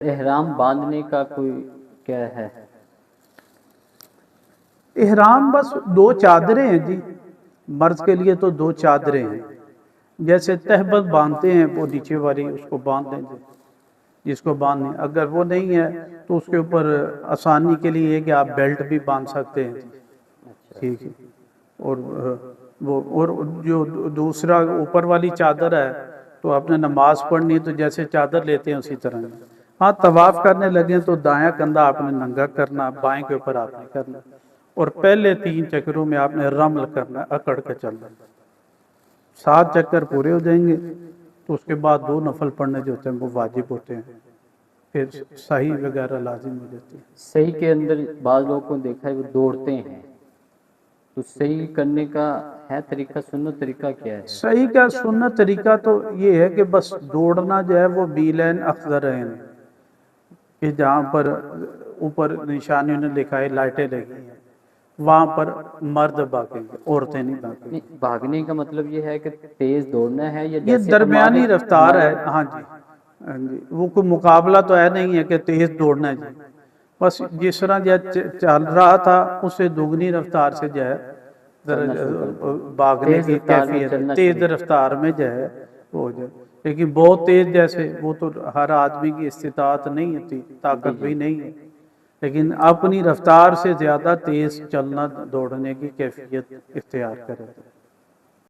احرام باندھنے کا کوئی کیا ہے؟ احرام بس دو چادریں ہیں جی، مرد کے لیے تو دو چادریں ہیں، جیسے تہبند باندھتے ہیں وہ نیچے والی اس کو باندھ دیں گے جس کو باندھنی، اگر وہ نہیں ہے تو اس کے اوپر آسانی کے لیے ہے کہ آپ بیلٹ بھی باندھ سکتے ہیں، ٹھیک ہے۔ اور اور جو دوسرا اوپر والی چادر ہے تو آپ نے نماز پڑھنی ہے تو جیسے چادر لیتے ہیں اسی طرح، ہاں طواف کرنے لگے تو دایاں کندھا آپ نے ننگا کرنا، بائیں کے اوپر آپ نے کرنا، اور پہلے 3 چکروں میں آپ نے رمل کرنا، اکڑ کے چلنا، 7 چکر پورے ہو جائیں گے تو اس کے بعد 2 نفل پڑھنے جو ہوتے ہیں وہ واجب ہوتے ہیں، پھر صحیح وغیرہ لازم ہو جاتی ہے۔ صحیح کے اندر بعض لوگوں کو دیکھا ہے وہ دوڑتے ہیں، تو صحیح کرنے کا ہے طریقہ، سنت طریقہ کیا ہے؟ صحیح کا سنت طریقہ تو یہ ہے کہ بس دوڑنا جو ہے وہ بیلین اخضرین، کہ جہاں پر اوپر نشانیوں نے لکھا ہے لائٹیں لگی ہیں وہاں پر مرد بھاگیں گے، عورتیں نہیں بھاگیں گی۔ نہیں، بھاگنے کا مطلب یہ ہے کہ تیز دوڑنا ہے یا یہ جیسے درمیانی رفتار ہے، ہاں جی ہاں جی، وہ کوئی مقابلہ تو ہے نہیں ہے کہ تیز دوڑنا ہے جی، بس جس طرح جو چل رہا تھا اس سے دگنی رفتار سے جو ہے بھاگنے کی کیفیت، تیز رفتار میں جو ہے وہ ہو جائے، لیکن بہت تیز جیسے وہ تو ہر آدمی کی استطاعت نہیں ہوتی، طاقت بھی نہیں ہے، لیکن اپنی رفتار سے زیادہ تیز چلنا دوڑنے کی کیفیت اختیار کرے۔